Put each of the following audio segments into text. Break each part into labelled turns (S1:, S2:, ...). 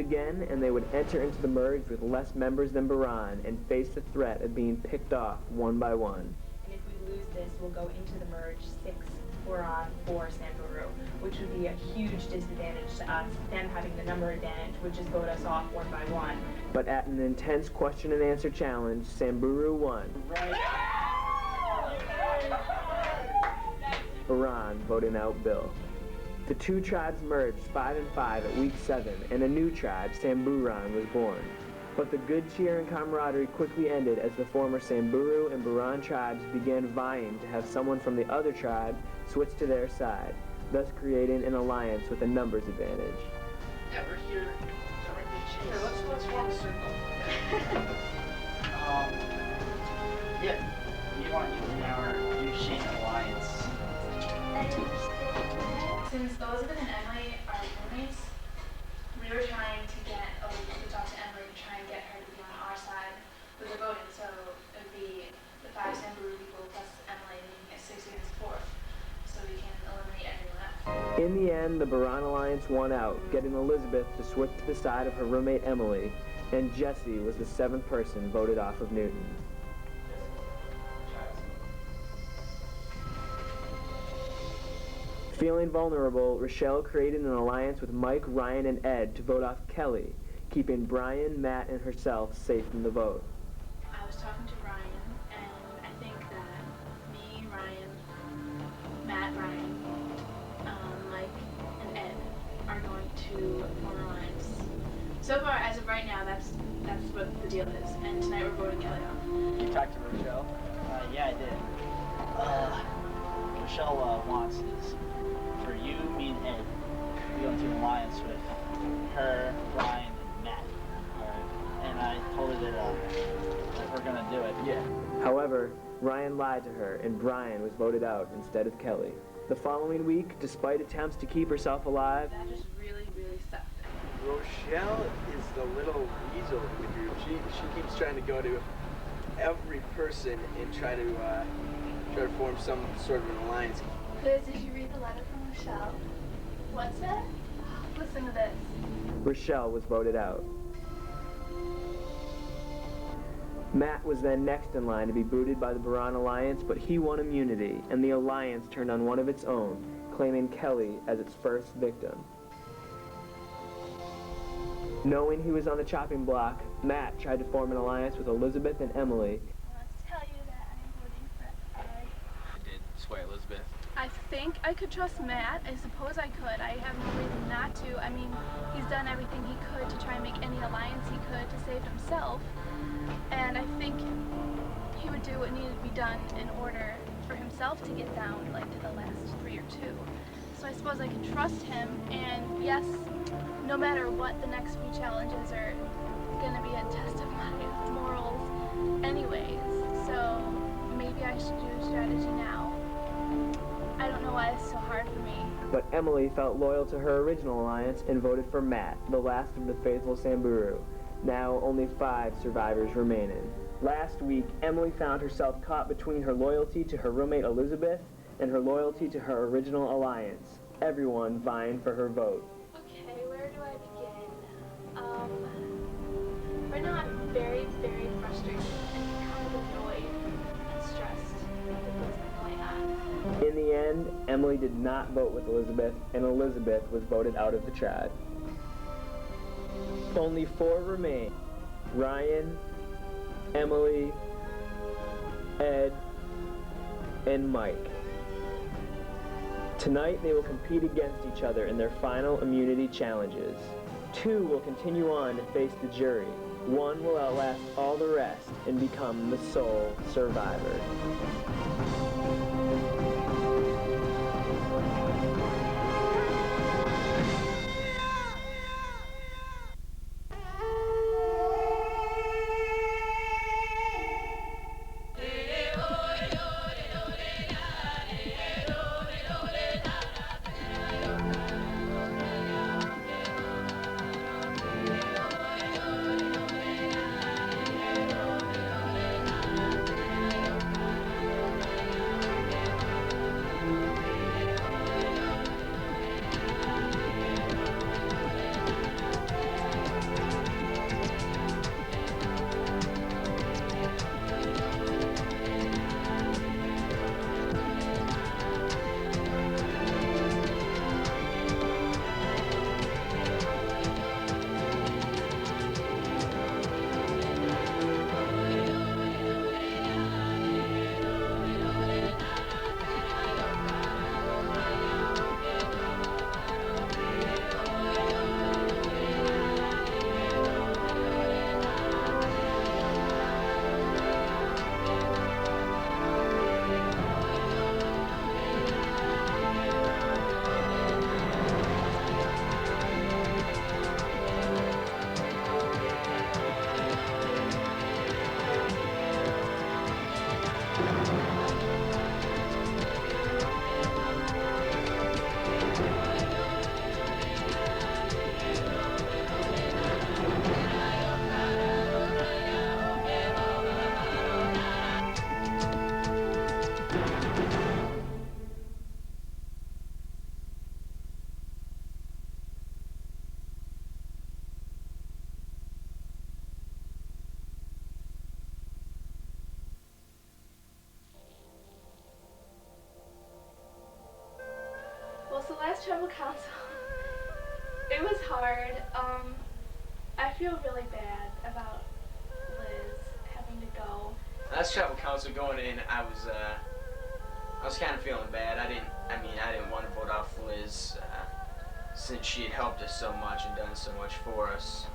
S1: again, and they would enter into the merge with less members than Baran and face the threat of being picked off one by one.
S2: And if we lose this, we'll go into the merge 6 Boron 4 Samburu, which would be a huge disadvantage to us, them having the number advantage, which just vote us off one by one.
S1: But at an intense question and answer challenge, Samburu won. Baran voting out Bill. The two tribes merged 5 and 5 at week 7, and a new tribe, Samburan, was born. But the good cheer and camaraderie quickly ended as the former Samburu and Baran tribes began vying to have someone from the other tribe switch to their side, thus creating an alliance with a numbers advantage.
S3: Yeah, we're here. Here, let's form a circle. Yeah, we want you in our new Shane alliance.
S4: Since Elizabeth and Emily are roommates, we were trying to talk to Emily to try and get her to be on our side with the voting. So it would be the 5 Samburu people plus Emily, making it 6 against 4. So we can eliminate everyone else.
S1: In the end, the Baran alliance won out, getting Elizabeth to switch to the side of her roommate Emily, and Jesse was the 7th person voted off of Newton. Feeling vulnerable, Rochelle created an alliance with Mike, Ryan, and Ed to vote off Kelly, keeping Brian, Matt, and herself safe from the vote.
S4: I was talking to Ryan, and I think that me, Ryan, Matt, Ryan, Mike, and Ed are going to form an alliance. So far, as of right now, that's what the deal is, and tonight we're voting Kelly off.
S3: You talked to Rochelle? Yeah, I did. Rochelle wants is for you, me, and Ed to go into an alliance with her, Brian, and Matt. And I told her that we're gonna do it.
S1: Yeah. However, Ryan lied to her, and Brian was voted out instead of Kelly. The following week, despite attempts to keep herself alive,
S4: That just really, really sucked.
S5: Rochelle is the little weasel in the group. She keeps trying to go to every person and try to form some sort of an alliance.
S4: Liz, did you read the letter from Rochelle? What's that? Listen to this.
S1: Rochelle was voted out. Matt was then next in line to be booted by the Baran alliance, but he won immunity, and the alliance turned on one of its own, claiming Kelly as its first victim. Knowing he was on the chopping block, Matt tried to form an alliance with Elizabeth and Emily.
S4: I want to tell you that I'm voting for Ed.
S6: I did sway Elizabeth.
S4: I think I could trust Matt. I suppose I could. I have no reason not to. I mean, he's done everything he could to try and make any alliance he could to save himself. And I think he would do what needed to be done in order for himself to get down, like, to the last 3 or 2. So I suppose I can trust him. And yes, no matter what, the next few challenges are gonna be a test of my morals anyways. So maybe I should do a strategy now. I don't know why it's so hard for me.
S1: But Emily felt loyal to her original alliance and voted for Matt, the last of the faithful Samburu. Now only 5 survivors remaining. Last week, Emily found herself caught between her loyalty to her roommate Elizabeth and her loyalty to her original alliance, everyone vying for her vote.
S4: Okay, where do I begin? Right now I'm very, very frustrated and kind of annoyed and stressed with what's been going on.
S1: In the end, Emily did not vote with Elizabeth, and Elizabeth was voted out of the tribe. Only 4 remain: Ryan, Emily, Ed, and Mike. Tonight they will compete against each other in their final immunity challenges. 2 will continue on to face the jury. 1 will outlast all the rest and become the sole survivor.
S4: last tribal council, it was hard. I feel really bad about Liz having to go.
S1: Last tribal council going in, I was kind of feeling bad. I didn't want to vote off Liz since she had helped us so much and done so much for us.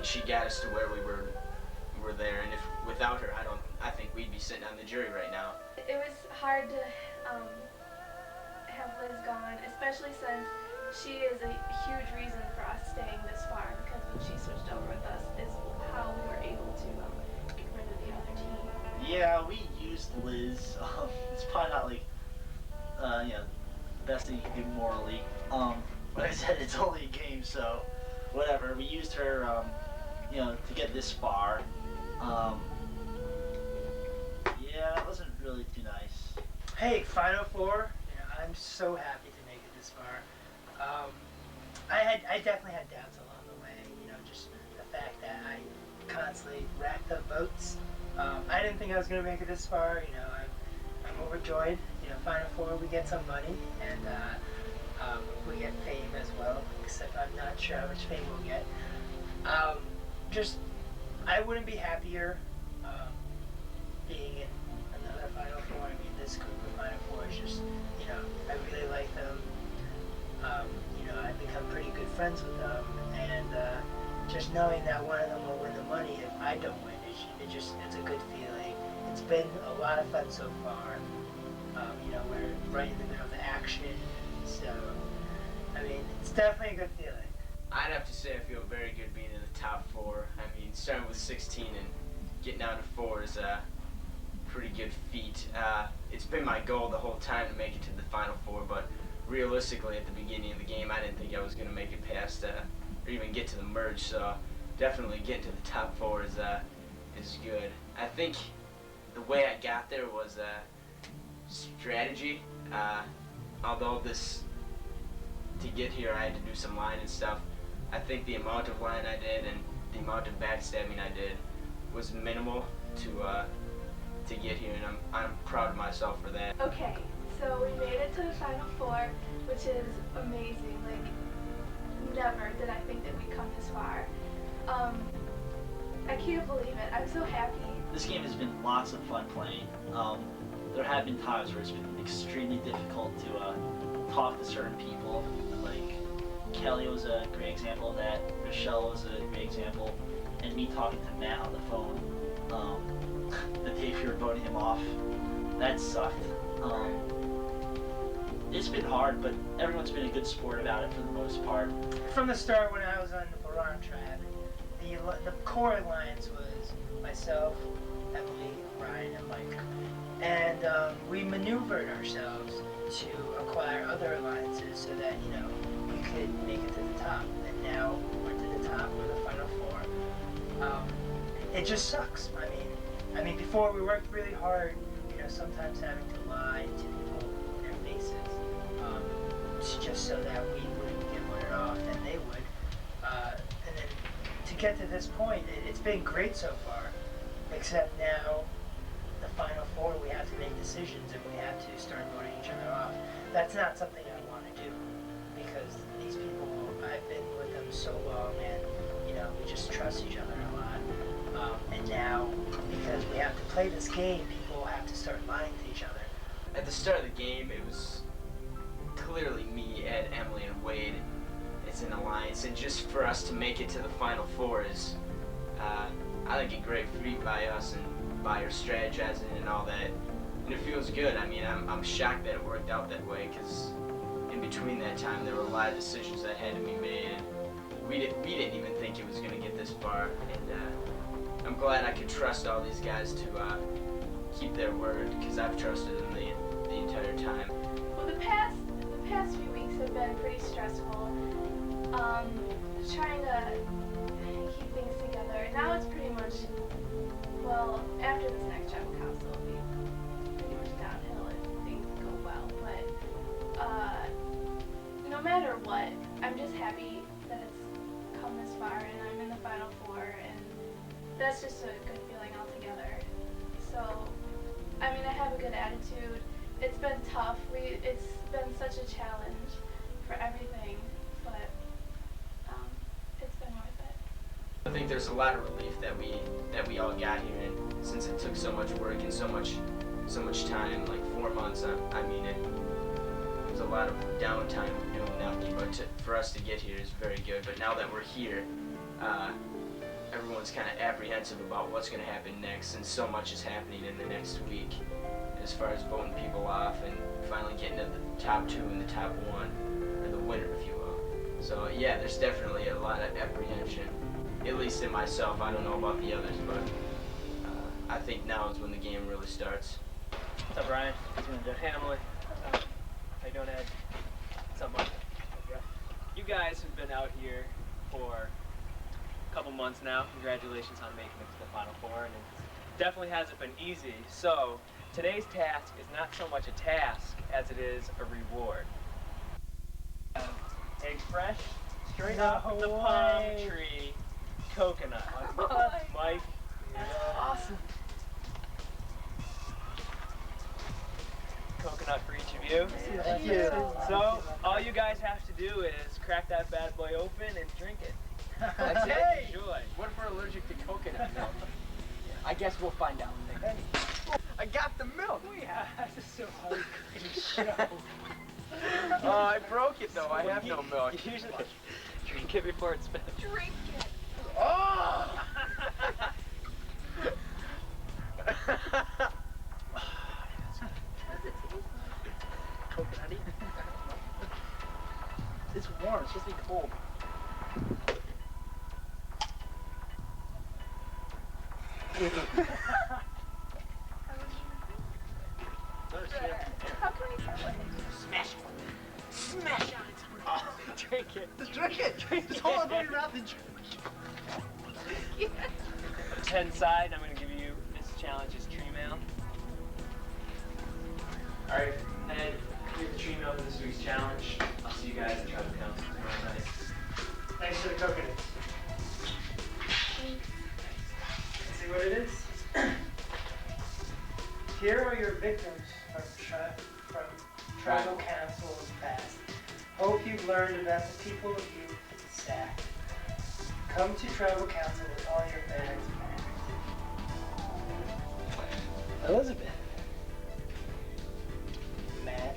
S1: She got us to where we were there, and if without her, I think we'd be sitting on the jury right now.
S4: It was hard to have Liz gone, especially since she is a huge reason for us staying this far, because when she switched over with us is how we were able to get rid of the other team.
S3: Yeah, we used Liz. It's probably not like, the best thing you can do morally. But I said it's only a game, so whatever. We used her, to get this far. Yeah, that wasn't really too nice.
S7: Hey, Final Four. I'm so happy to make it this far. I definitely had doubts along the way. Just the fact that I constantly racked up votes. I didn't think I was gonna make it this far. I'm overjoyed. Final Four, we get some money, and we get fame as well. Except I'm not sure how much fame we'll get. I wouldn't be happier being in another Final Four. This group of Final Four is just, I really like them. I've become pretty good friends with them, and just knowing that one of them will win the money if I don't win, it's a good feeling. It's been a lot of fun so far. We're right in the middle of the action, so it's definitely a good feeling.
S1: I'd have to say I feel very good being in the top 4. Starting with 16 and getting down to 4 is a pretty good feat. It's been my goal the whole time to make it to the Final 4, but realistically at the beginning of the game I didn't think I was going to make it past or even get to the merge, so definitely getting to the top 4 is good. I think the way I got there was strategy. Although to get here I had to do some line and stuff, I think the amount of line I did and the amount of backstabbing I did was minimal to get here, and I'm proud of myself for that.
S4: Okay, so we made it to the Final Four, which is amazing. Never did I think that we'd come this far. I can't believe it. I'm so happy.
S3: This game has been lots of fun playing. There have been times where it's been extremely difficult to talk to certain people. Like Kelly was a great example of that. Rochelle was a great example, and me talking to Matt on the phone the day we were voting him off. That sucked. It's been hard, but everyone's been a good sport about it for the most part.
S7: From the start, when I was on the Baran tribe, the core alliance was myself, Emily, Ryan, and Mike. And we maneuvered ourselves to acquire other alliances so that, we could make it to the top. And now we're to the top, we're the Final Four. It just sucks. Before we worked really hard, sometimes having to lie to people in their faces, just so that we wouldn't get voted off, and they would. And then to get to this point, it's been great so far, except now, the Final Four, we have to make decisions and we have to start voting each other off. That's not something I want to do, because these people, I've been with them so long, and we just trust each other a lot. And now, because we have to play this game, people have to start lying to each other.
S1: At the start of the game, it was clearly me, Ed, Emily, and Wade. It's an alliance, and just for us to make it to the Final Four is, I think, a great feat by us and by our strategizing and all that. And it feels good. I'm shocked that it worked out that way, because in between that time, there were a lot of decisions that had to be made. We didn't even think it was going to get this far, and I'm glad I could trust all these guys to keep their word, because I've trusted them the entire time.
S4: Well, the past few weeks have been pretty stressful. Trying to keep things together. Now it's pretty much, after this next tribal council, it'll be pretty much downhill if things go well. But no matter what, I'm just happy that it's come this far and I'm in the Final Four, and that's just a good feeling altogether. So, I have a good attitude. It's been tough. It's been such a challenge for everything, but it's been worth it.
S8: I think there's a lot of relief that we all got here, and since it took so much work and so much time, like 4 months, I mean it was a lot of downtime doing nothing, but for us to get here is very good. But now that we're here, everyone's kind of apprehensive about what's going to happen next, since so much is happening in the next week as far as voting people off and finally getting to the top 2 and the top 1, or the winner, if you will. So yeah, there's definitely a lot of apprehension, at least in myself. I don't know about the others, but I think now is when the game really starts.
S9: What's up, Ryan? Hey, Emily. How you doing, Ed? What's up, Mike? You guys have been out here for a couple months now. Congratulations on making it to the Final Four, and it definitely hasn't been easy. So today's task is not so much a task as it is a reward. A fresh, straight off the palm tree coconut. Mike. Awesome. Coconut for each of you.
S7: Thank you.
S9: So all you guys have to do is crack that bad boy open and drink it. That's it. Enjoy.
S10: What if we're allergic to coconut milk? I guess we'll find out. I got the milk.
S7: Yeah, this is so hard to show.
S10: Oh, I broke it though. I have no milk.
S9: You usually drink it before it's spent.
S4: Drink it.
S10: Oh!
S3: Coconutty. It's warm. It's supposed to be cold.
S4: How can we tell it?
S3: Smash it. Smash it.
S9: Drink it.
S3: Just drink it. Just hold on to your mouth and drink it.
S9: 10 side, I'm going to give you this challenge is tree mail. Alright, Ed, here's the tree mail for this week's challenge. I'll see you guys at Tribal Council tomorrow night.
S7: Thanks for the coconuts.
S9: Let's see what it is.
S7: Here are your victims from tribal councils past. Hope you've learned about the people of youth stack. Come to tribal council with all your bad experiences.
S3: Elizabeth.
S7: Matt.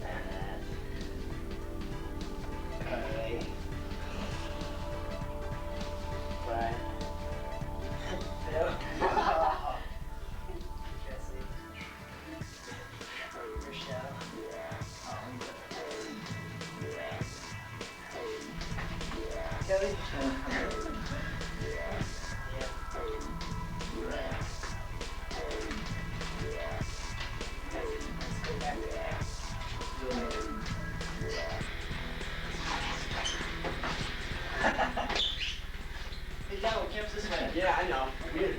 S3: Carly. Brian.
S7: Bill. Jesse. Rochelle. Kelly.
S3: Hey, John, what camp's this man?
S8: Yeah, I know. Weird.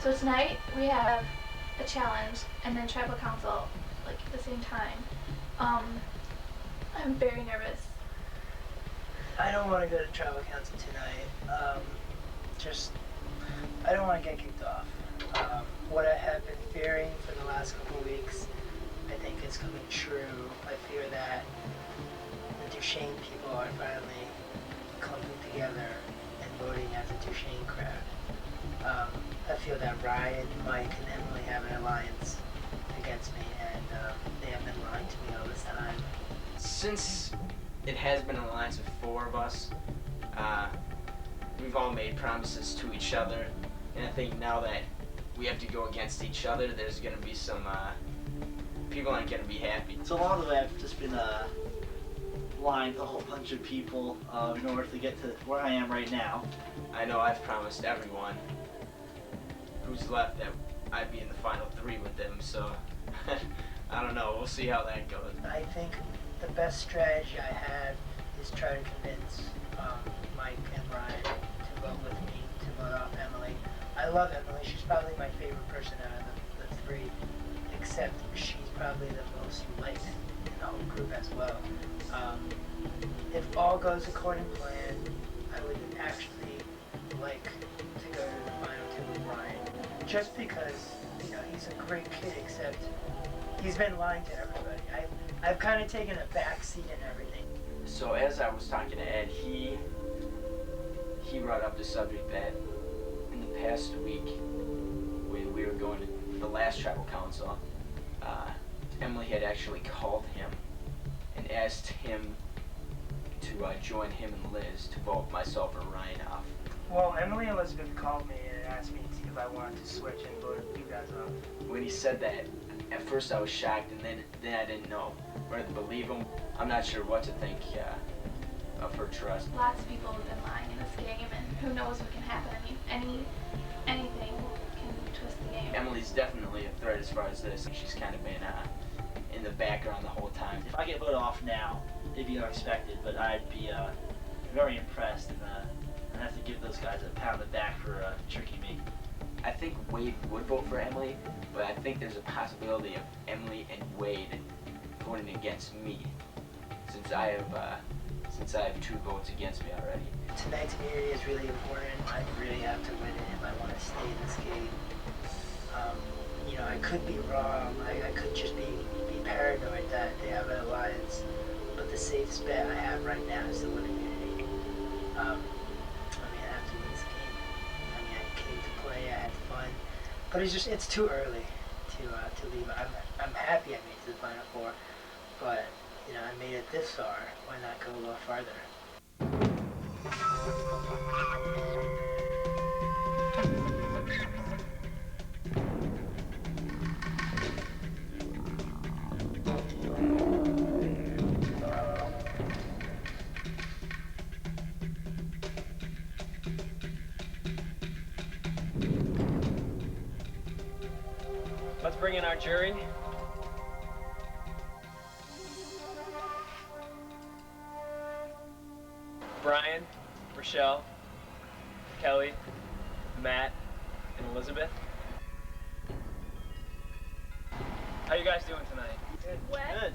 S4: So tonight we have a challenge and then tribal council like at the same time. I'm very nervous.
S7: I don't want to go to tribal council tonight. I don't want to get kicked off. What I have been fearing for the last couple of weeks, I think is coming true. I fear that the Duchesne people are finally clumping together and voting as a Duchesne crowd. I feel that Ryan, Mike, and Emily have an alliance against me, and they have been lying to me all this time.
S8: Since it has been an alliance of 4 of us, we've all made promises to each other, and I think now that we have to go against each other, there's gonna be some, people aren't gonna be happy.
S3: So along the way, I've just been lying to a whole bunch of people in order to get to where I am right now.
S8: I know I've promised everyone who's left that I'd be in the final 3 with them, so I don't know, we'll see how that goes.
S7: I think the best strategy I have is try to convince Mike and Ryan to vote with me, to vote off Emily. I love Emily. She's probably my favorite person out of the 3, except she's probably the most liked and the whole group as well. If all goes according to plan, I would actually like to go to the final two with Ryan. Just because, you know, he's a great kid, except he's been lying to everybody. I've kind of taken a back seat and everything.
S8: So as I was talking to Ed, he brought up the subject that in the past week, when we were going to the last tribal council, Emily had actually called him and asked him to join him and Liz to vote myself or Ryan off.
S7: Well, Emily Elizabeth called me and asked me to see if I wanted to switch and vote you guys off.
S8: When he said that, at first I was shocked, and then I didn't know whether to believe him. I'm not sure what to think of her trust.
S4: Lots of people have been lying in this game, and who knows what can happen. I mean, anything can twist the game.
S8: Emily's definitely a threat as far as this. She's kind of been in the background the whole time.
S3: If I get voted off now, it'd be unexpected, but I'd be very impressed, and I'd have to give those guys a pat on the back for tricking me.
S8: I think Wade would vote for Emily, but I think there's a possibility of Emily and Wade voting against me, since I have 2 votes against me already.
S7: Tonight's immunity is really important. I really have to win it if I want to stay in this game. You know, I could be wrong. I could just be paranoid that they have an alliance. But the safest bet I have right now is to win immunity. I mean, I have to win this game. I mean, I came to play, I had fun. But it's too early to leave. I'm happy I made it to the Final Four. But, you know, I made it this far. Why not go a little farther?
S9: Let's bring in our jury. Brian, Rochelle, Kelly, Matt, and Elizabeth. How you guys doing tonight?
S4: Wet?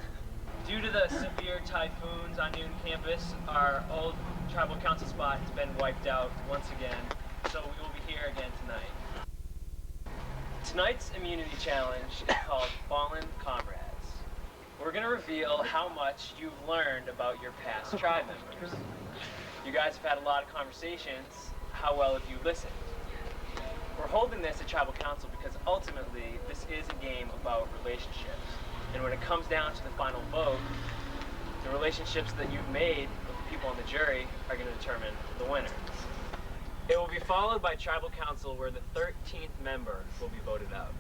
S9: Due to the severe typhoons on Newton campus, our old tribal council spot has been wiped out once again, so we will be here again tonight. Tonight's immunity challenge is called Fallen Comrades. We're going to reveal how much you've learned about your past tribe members. You guys have had a lot of conversations. How well have you listened? We're holding this at Tribal Council because ultimately this is a game about relationships. And when it comes down to the final vote, the relationships that you've made with the people on the jury are going to determine the winners. It will be followed by Tribal Council, where the 13th member will be voted out.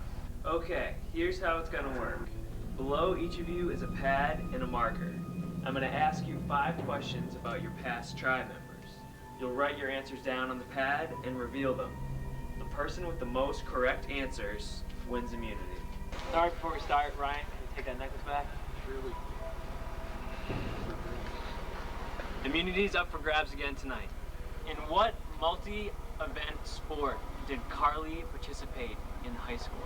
S9: Okay, here's how it's going to work. Below each of you is a pad and a marker. I'm going to ask you 5 questions about your past tribe members. You'll write your answers down on the pad and reveal them. The person with the most correct answers wins immunity. Sorry, before we start, Ryan, can you take that necklace back? Surely. Immunity's up for grabs again tonight. In what multi-event sport did Carly participate in high school?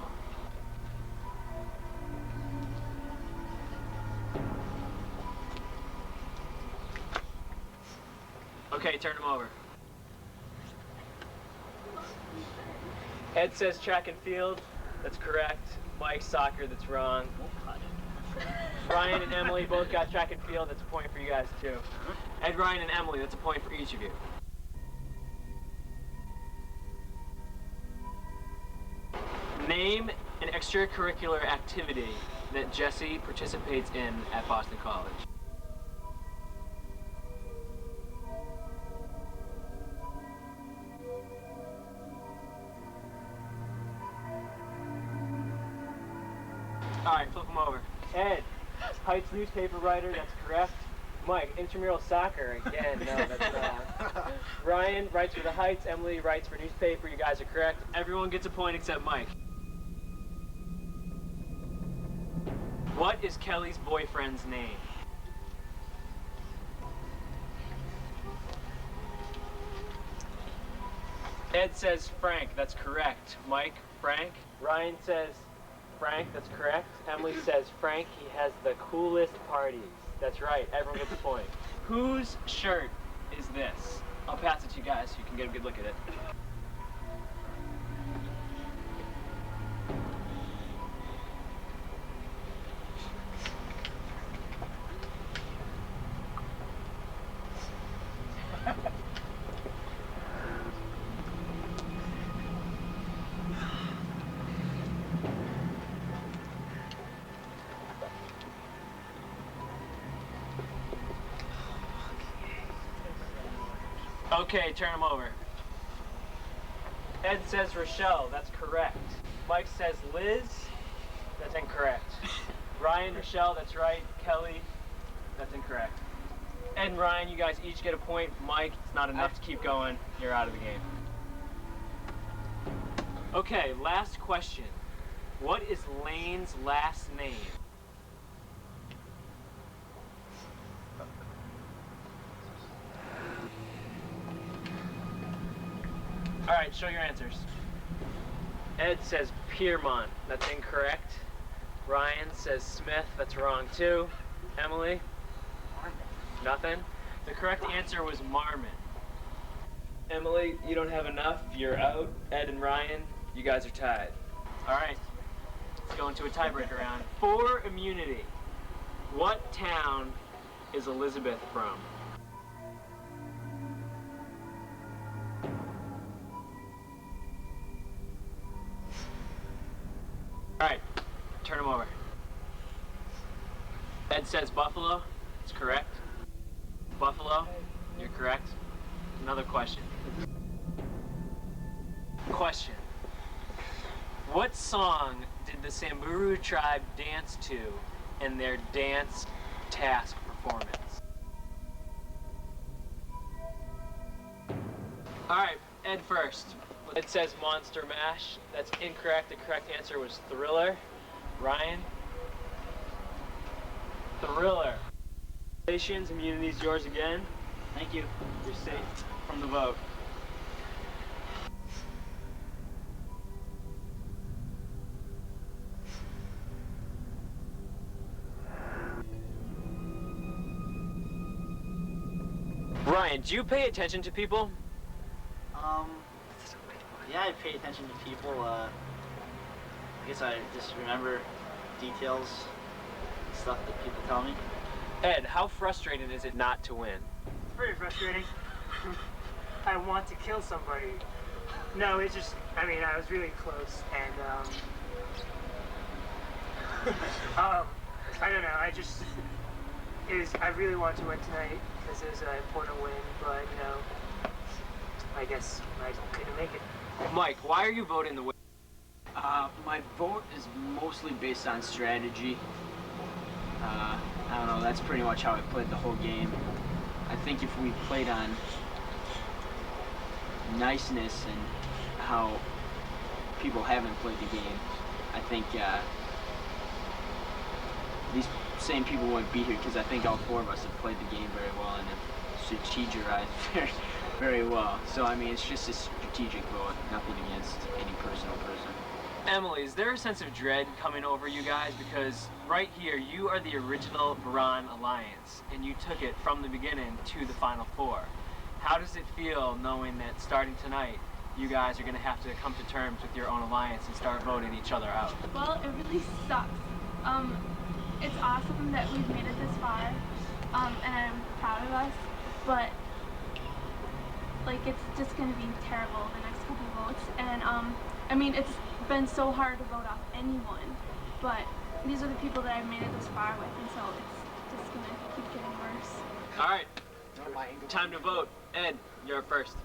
S9: Okay, turn them over. Ed says track and field. That's correct. Mike, soccer. That's wrong. Ryan and Emily both got track and field. That's a point for you guys, too. Ed, Ryan, and Emily, that's a point for each of you. Name an extracurricular activity that Jesse participates in at Boston College. All right, flip them over. Ed, Heights newspaper writer, that's correct. Mike, intramural soccer, again, no, that's wrong. Ryan writes for the Heights, Emily writes for newspaper, you guys are correct. Everyone gets a point except Mike. What is Kelly's boyfriend's name? Ed says Frank, that's correct. Mike, Frank. Ryan says Frank, that's correct. Emily says Frank, he has the coolest parties. That's right, everyone gets a point. Whose shirt is this? I'll pass it to you guys so you can get a good look at it. Okay, turn him over. Ed says Rochelle, that's correct. Mike says Liz, that's incorrect. Ryan, Rochelle, that's right. Kelly, that's incorrect. Ed and Ryan, you guys each get a point. Mike, it's not enough to keep going. You're out of the game. Okay, last question. What is Lane's last name? All right, show your answers. Ed says Piermont, that's incorrect. Ryan says Smith, that's wrong too. Emily? Nothing? The correct answer was Marmon. Emily, you don't have enough, you're out. Ed and Ryan, you guys are tied. All right, let's go into a tiebreaker round. For immunity, what town is Elizabeth from? All right, turn him over. Ed says Buffalo. It's correct. Buffalo, you're correct. Another question. Question. What song did the Samburu tribe dance to in their dance task performance? All right, Ed first. It says Monster Mash. That's incorrect. The correct answer was Thriller. Ryan? Thriller. Congratulations, immunity's yours again. Thank you. You're safe from the vote. Ryan, do you pay attention to people?
S3: Yeah, I pay attention to people. I guess I just remember details, stuff that people tell me.
S9: Ed, how frustrating is it not to win?
S7: It's pretty frustrating. I want to kill somebody. No, it's just, I mean, I was really close, and, I don't know, I really want to win tonight, because it was an important win, but, you know, I guess I couldn't make it.
S9: Mike, why are you voting the way?
S10: My vote is mostly based on strategy. I don't know, that's pretty much how I played the whole game. I think if we played on niceness and how people haven't played the game, I think these same people wouldn't be here, because I think all four of us have played the game very well and have strategized very well. So, I mean, it's just a strategic vote, nothing against any personal person.
S9: Emily, is there a sense of dread coming over you guys? Because right here, you are the original Buran Alliance, and you took it from the beginning to the Final Four. How does it feel knowing that starting tonight, you guys are going to have to come to terms with your own alliance and start voting each other out?
S4: Well, it really sucks. It's awesome that we've made it this far, and I'm proud of us, but like, it's just going to be terrible the next couple votes, and I mean, it's been so hard to vote off anyone, but these are the people that I've made it this far with, and so it's just going to keep getting worse.
S9: All right, time to vote. Ed, you're up first.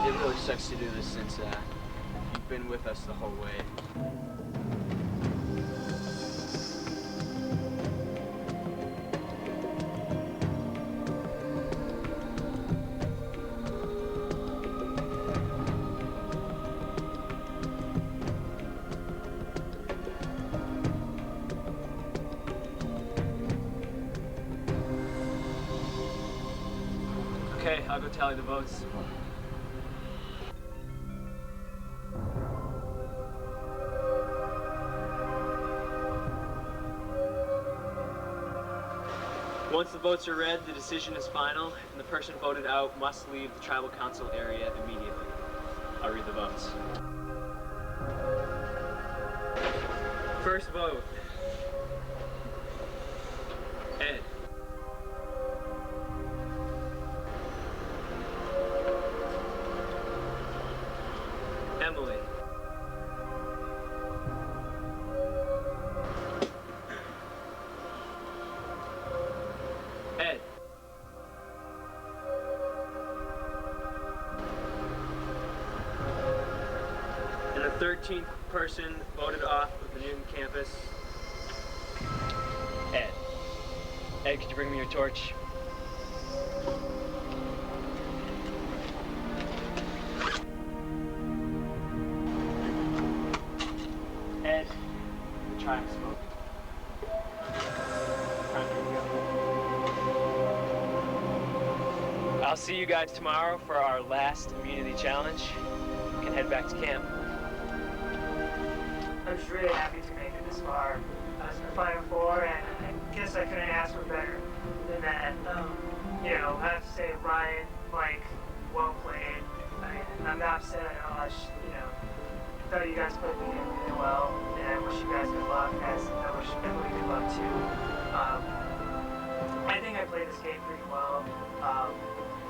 S8: It really sucks to do this since you've been with us the whole way.
S9: Okay, I'll go tally the votes. Once the votes are read, the decision is final, and the person voted out must leave the tribal council area immediately. I'll read the votes. First vote. Ed. Emily. Ed. And the 13th person voted off of the Newton campus. Ed. Ed, could you bring me your torch? Ed, try and smoke. I'll see you guys tomorrow for our last immunity challenge. You can head back to camp.
S7: I'm just really happy to make it this far. I was in the Final Four, and I guess I couldn't ask for better than that. You know, I have to say, Ryan, Mike, well played. I'm not upset at all. You know, I thought you guys played the game really well, and I wish you guys good luck, as I wish Emily good luck too. I think I played this game pretty well.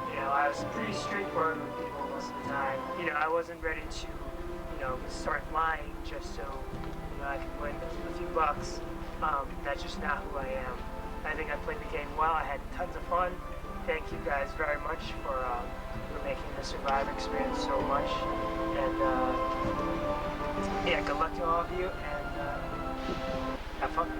S7: You know, I was pretty straightforward with people most of the time. You know, I wasn't ready to, you know, start lying just so, you know, I could win a few bucks. That's just not who I am. I think I played the game well. I had tons of fun. Thank you guys very much for making the Survivor experience so much. And yeah, good luck to all of you, and have fun.